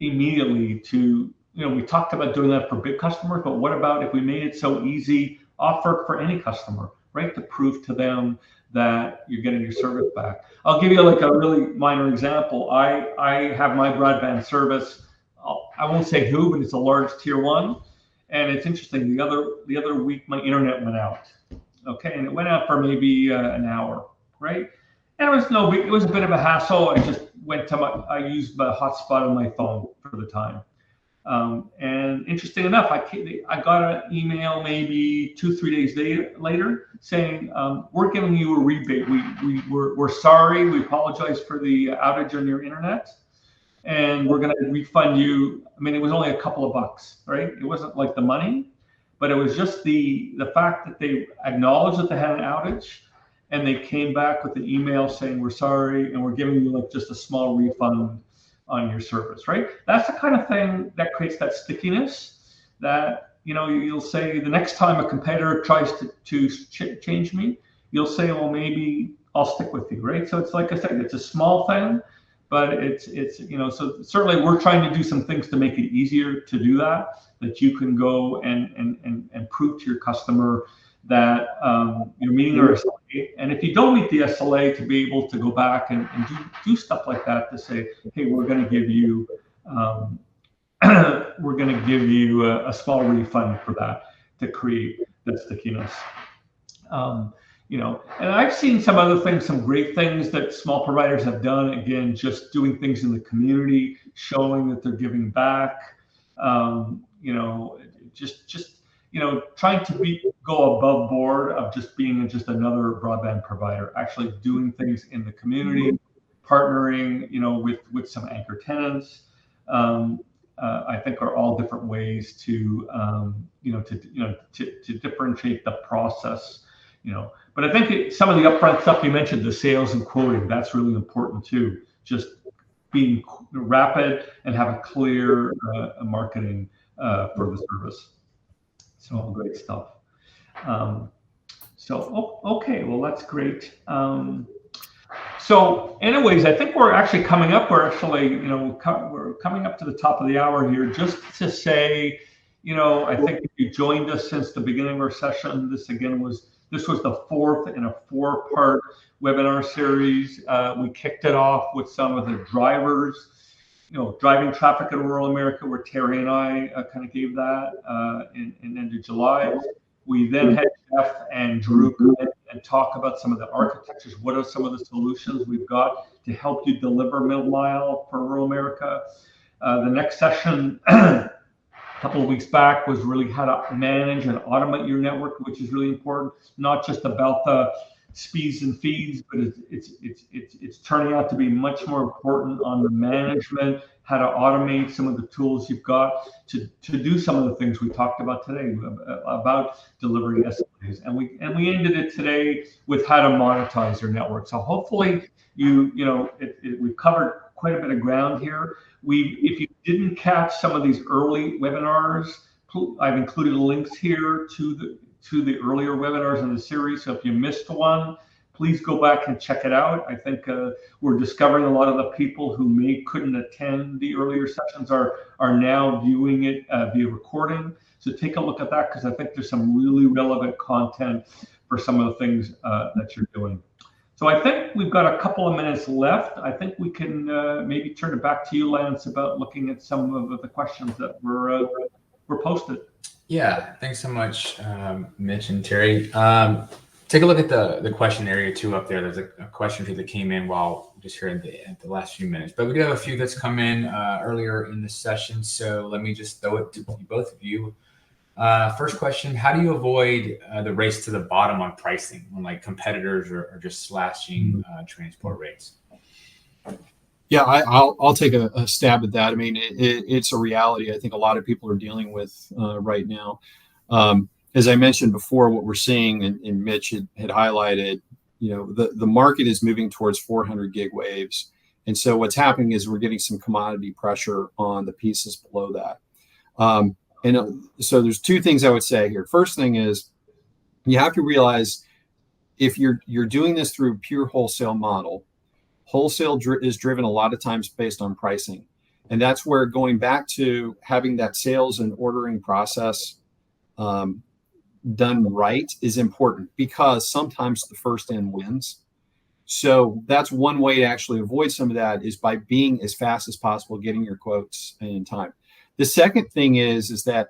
immediately to, we talked about doing that for big customers, but what about if we made it so easy, offer for any customer, right? To prove to them that you're getting your service back. I'll give you like a really minor example. I have my broadband service. I won't say who, but it's a large tier one. And it's interesting. The other week, my internet went out. Okay, and it went out for maybe an hour, right? And it was no big. It was a bit of a hassle. I just went to I used my hotspot on my phone for the time. And interesting enough, I got an email maybe 2-3 days later saying, we're giving you a rebate. We're sorry. We apologize for the outage on your internet. And we're going to refund you. I mean, it was only a couple of bucks, right? It wasn't like the money, but it was just the fact that they acknowledged that they had an outage, and they came back with an email saying, we're sorry, and we're giving you like just a small refund on your service, right? That's the kind of thing that creates that stickiness that, you'll say the next time a competitor tries to change me, you'll say, well, maybe I'll stick with you, right? So it's like I said, it's a small thing, but it's so certainly we're trying to do some things to make it easier to do that you can go and prove to your customer that you're meeting our SLA. And if you don't meet the SLA, to be able to go back and do stuff like that to say, hey, we're going to give you a small refund for that to create that stickiness. And I've seen some other things, some great things that small providers have done. Again, just doing things in the community, showing that they're giving back. Trying to go above board of just being just another broadband provider, actually doing things in the community, partnering, with some anchor tenants. I think are all different ways to differentiate the process. But I think some of the upfront stuff you mentioned, the sales and quoting, that's really important too. Just being rapid and have a clear marketing for the service. So all great stuff. Okay, well, that's great. So anyways, I think we're actually coming up. We're actually, we're coming up to the top of the hour here. Just to say, I think if you joined us since the beginning of our session, this was the fourth in a 4-part webinar series. We kicked it off with some of the drivers, driving traffic in rural America, where Terry and I kind of gave that in end of July. We then had Jeff and Drew come in and talk about some of the architectures. What are some of the solutions we've got to help you deliver middle mile for rural America? The next session, a couple of weeks back, was really how to manage and automate your network, which is really important. Not just about the speeds and feeds, but it's turning out to be much more important on the management, how to automate some of the tools you've got to do some of the things we talked about today about delivering SLAs. And we ended it today with how to monetize your network. So hopefully we've covered quite a bit of ground here. If you didn't catch some of these early webinars, I've included links here to the earlier webinars in the series. So if you missed one, please go back and check it out. I think we're discovering a lot of the people who couldn't attend the earlier sessions are now viewing it via recording. So take a look at that, because I think there's some really relevant content for some of the things that you're doing. So I think we've got a couple of minutes left. I think we can maybe turn it back to you, Lance, about looking at some of the questions that were posted. Yeah, thanks so much, Mitch and Terry. Take a look at the question area too up there. There's a question that came in while just here at the last few minutes. But we do have a few that's come in earlier in the session. So let me just throw it to both of you. First question, how do you avoid the race to the bottom on pricing when like competitors are just slashing transport rates? Yeah, I'll take a stab at that. I mean, it's a reality I think a lot of people are dealing with right now. as I mentioned before, what we're seeing, and Mitch had highlighted, the market is moving towards 400 gig waves. And so what's happening is we're getting some commodity pressure on the pieces below that. So there's two things I would say here. First thing is you have to realize if you're doing this through a pure wholesale model, wholesale is driven a lot of times based on pricing. And that's where going back to having that sales and ordering process done right is important, because sometimes the first in wins. So that's one way to actually avoid some of that, is by being as fast as possible, getting your quotes in time. The second thing is that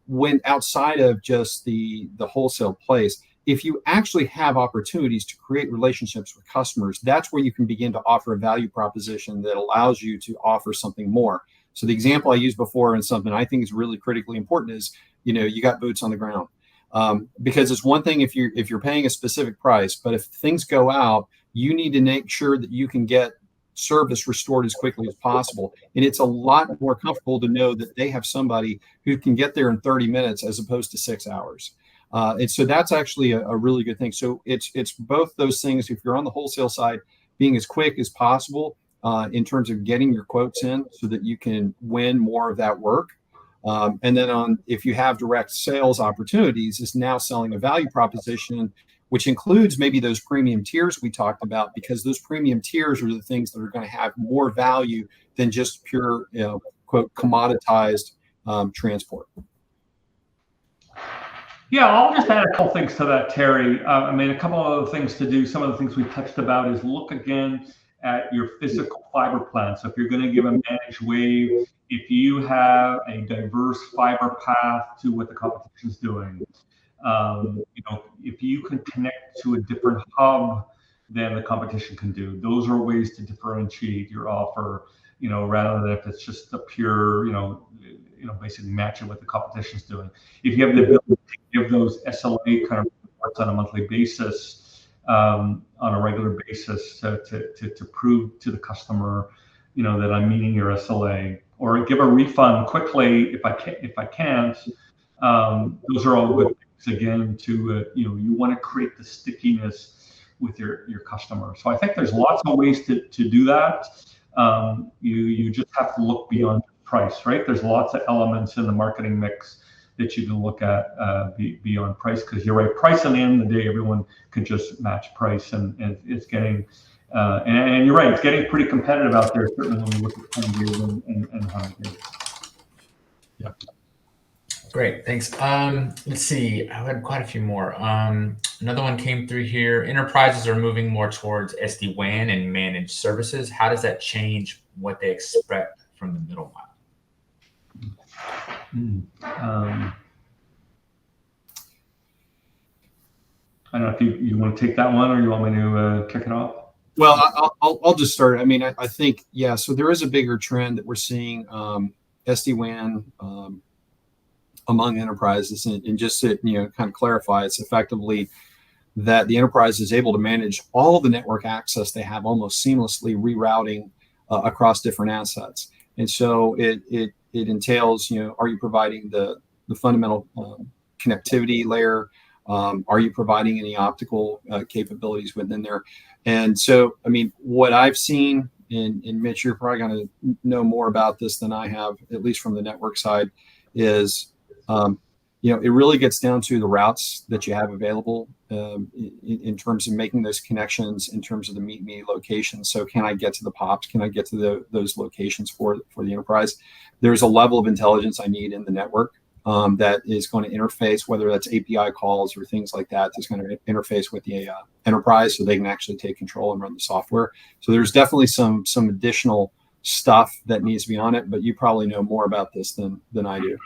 when outside of just the wholesale place, if you actually have opportunities to create relationships with customers, that's where you can begin to offer a value proposition that allows you to offer something more. So the example I used before, and something I think is really critically important, is, you got boots on the ground. Because it's one thing if you're paying a specific price, but if things go out, you need to make sure that you can get service restored as quickly as possible. And it's a lot more comfortable to know that they have somebody who can get there in 30 minutes as opposed to 6 hours. And so that's actually a really good thing. So it's both those things. If you're on the wholesale side, being as quick as possible in terms of getting your quotes in so that you can win more of that work. And then if you have direct sales opportunities, is now selling a value proposition, which includes maybe those premium tiers we talked about, because those premium tiers are the things that are going to have more value than just pure, quote, commoditized transport. Yeah, I'll just add a couple things to that, Terry. A couple of other things to do. Some of the things we touched about is look again at your physical fiber plan. So if you're going to give a managed wave, if you have a diverse fiber path to what the competition's doing, if you can connect to a different hub than the competition can do, those are ways to differentiate your offer, rather than if it's just a pure, basically match it what the competition's doing. If you have the ability to give those SLA kind of reports on a monthly basis, on a regular basis, to prove to the customer, that I'm meeting your SLA, or give a refund quickly if I can't. Those are all good things again to you want to create the stickiness with your customer. So I think there's lots of ways to do that. You just have to look beyond price, right? There's lots of elements in the marketing mix that you can look at beyond price, because you're right, price at the end of the day, everyone can just match price, and it's getting and you're right, it's getting pretty competitive out there, certainly when we look at 10 years and 100 years. Yeah. Great, thanks. Let's see, I had quite a few more. Another one came through here. Enterprises are moving more towards SD-WAN and managed services. How does that change what they expect from the middle mile? I don't know if you want to take that one, or you want me to kick it off? Well, I'll just start. I think, yeah, so there is a bigger trend that we're seeing, SD-WAN among enterprises, and just to kind of clarify, it's effectively that the enterprise is able to manage all the network access they have almost seamlessly, rerouting across different assets. And so it entails, are you providing the fundamental connectivity layer? Are you providing any optical capabilities within there? And so, what I've seen, and Mitch, you're probably going to know more about this than I have, at least from the network side, is it really gets down to the routes that you have available in terms of making those connections, in terms of the meet me locations. So can I get to the POPs? Can I get to those locations for the enterprise? There's a level of intelligence I need in the network that is going to interface, whether that's API calls or things like that, that's going to interface with the enterprise so they can actually take control and run the software. So there's definitely some additional stuff that needs to be on it, but you probably know more about this than I do.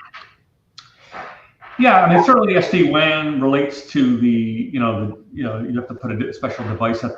Yeah, certainly SD-WAN relates to you have to put a special device at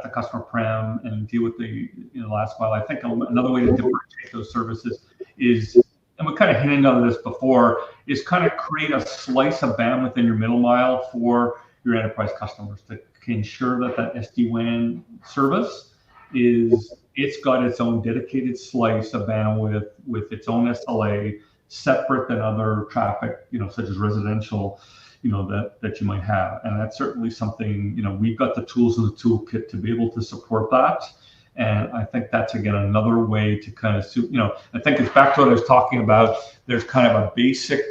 the customer prem and deal with the last mile. I think another way to differentiate those services is, and we kind of hinted on this before, is kind of create a slice of bandwidth in your middle mile for your enterprise customers to ensure that SD-WAN service it's got its own dedicated slice of bandwidth with its own SLA separate than other traffic, such as residential, that you might have. And that's certainly something, we've got the tools in the toolkit to be able to support that. And I think that's, again, another way to kind of, I think it's back to what I was talking about. There's kind of a basic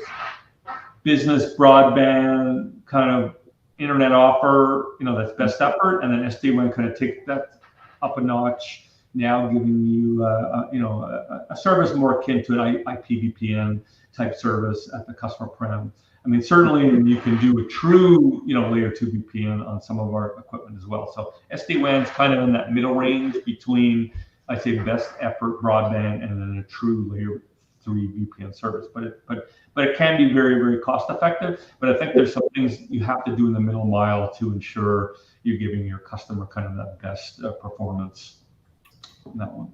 business broadband kind of internet offer, that's best effort. And then SD-WAN kind of take that up a notch, now giving you, a service more akin to an IPVPN type service at the customer prem. I mean, certainly you can do a true, layer 2 VPN on some of our equipment as well. So SD-WAN is kind of in that middle range between, I'd say, best effort broadband and then a true layer 3 VPN service. But it can be very, very cost effective. But I think there's some things you have to do in the middle mile to ensure you're giving your customer kind of that best performance in that one.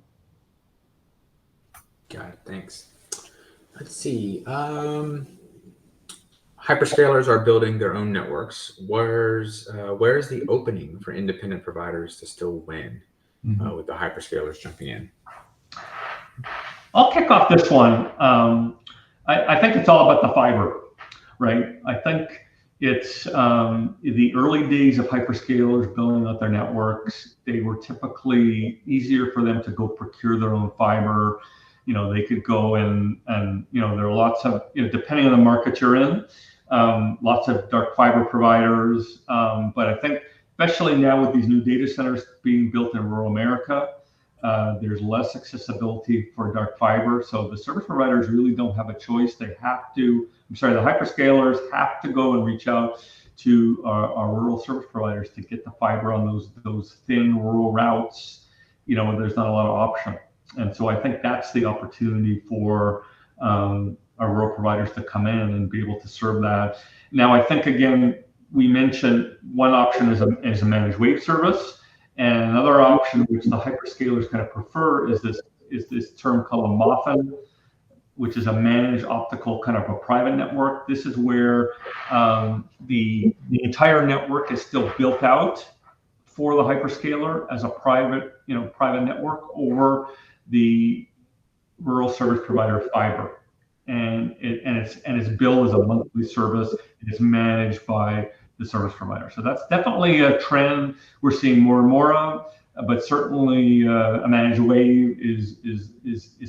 Got it. Thanks. Let's see. Hyperscalers are building their own networks. Where's the opening for independent providers to still win with the hyperscalers jumping in? I'll kick off this one. I think it's all about the fiber, right? I think it's the early days of hyperscalers building out their networks. They were typically easier for them to go procure their own fiber. They could go and there are lots of, depending on the market you're in, lots of dark fiber providers. But I think, especially now with these new data centers being built in rural America, there's less accessibility for dark fiber. So the service providers really don't have a choice. The hyperscalers have to go and reach out to our rural service providers to get the fiber on those thin rural routes, where there's not a lot of option. And so I think that's the opportunity for our rural providers to come in and be able to serve that. Now, I think, again, we mentioned one option is a managed wave service, and another option, which the hyperscalers kind of prefer, is this term called a MOFN, which is a managed optical kind of a private network. This is where the entire network is still built out for the hyperscaler as a private network over the rural service provider fiber, and it's billed as a monthly service. It is managed by the service provider. So that's definitely a trend we're seeing more and more of. But certainly, a managed wave is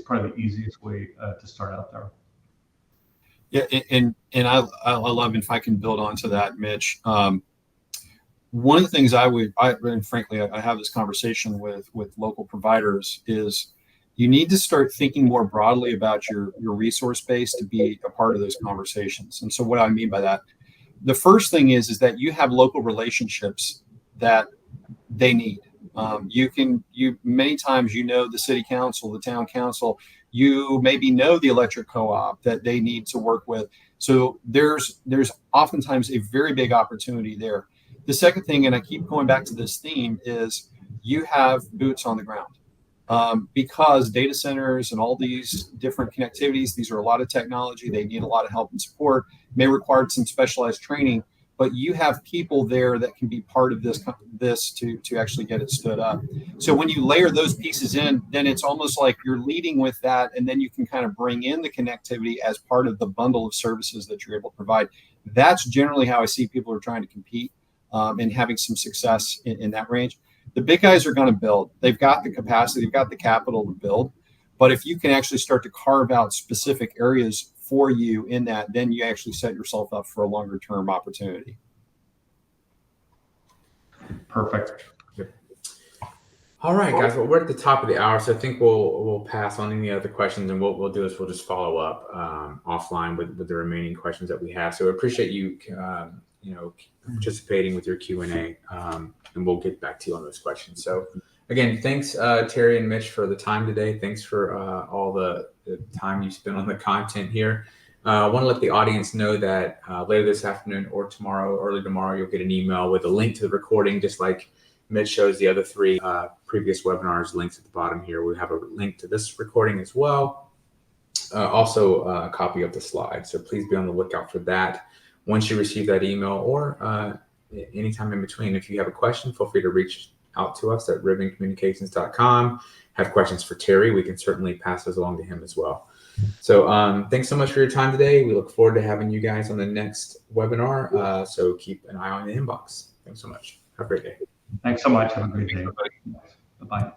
probably the easiest way to start out there. Yeah, and I love, if I can build onto that, Mitch. One of the things and frankly, I have this conversation with local providers is you need to start thinking more broadly about your resource base to be a part of those conversations. And so what I mean by that, the first thing is that you have local relationships that they need. You many times, the city council, the town council, you maybe know the electric co-op that they need to work with. So there's oftentimes a very big opportunity there. The second thing, and I keep going back to this theme, is you have boots on the ground. Because data centers and all these different connectivities, these are a lot of technology. They need a lot of help and support, may require some specialized training, but you have people there that can be part of this to actually get it stood up. So when you layer those pieces in, then it's almost like you're leading with that, and then you can kind of bring in the connectivity as part of the bundle of services that you're able to provide. That's generally how I see people are trying to compete and having some success in that range. The big guys are going to build. They've got the capacity, they've got the capital to build. But if you can actually start to carve out specific areas for you in that, then you actually set yourself up for a longer term opportunity. Perfect. All right, guys. Well, we're at the top of the hour, so I think we'll pass on any other questions, and what we'll do is we'll just follow up offline with the remaining questions that we have. So I appreciate you, participating with your Q&A, and we'll get back to you on those questions. So again, thanks, Terry and Mitch, for the time today. Thanks for all the time you spent on the content here. I want to let the audience know that later this afternoon or early tomorrow, you'll get an email with a link to the recording, just like Mitch shows the other 3 previous webinars, links at the bottom here. We have a link to this recording as well. Also a copy of the slides. So please be on the lookout for that once you receive that email, or anytime in between. If you have a question, feel free to reach out to us at ribbongcommunications.com. Have questions for Terry, we can certainly pass those along to him as well. So thanks so much for your time today. We look forward to having you guys on the next webinar. So keep an eye on the inbox. Thanks so much. Have a great day. Thanks so much. Have a great day. Bye-bye.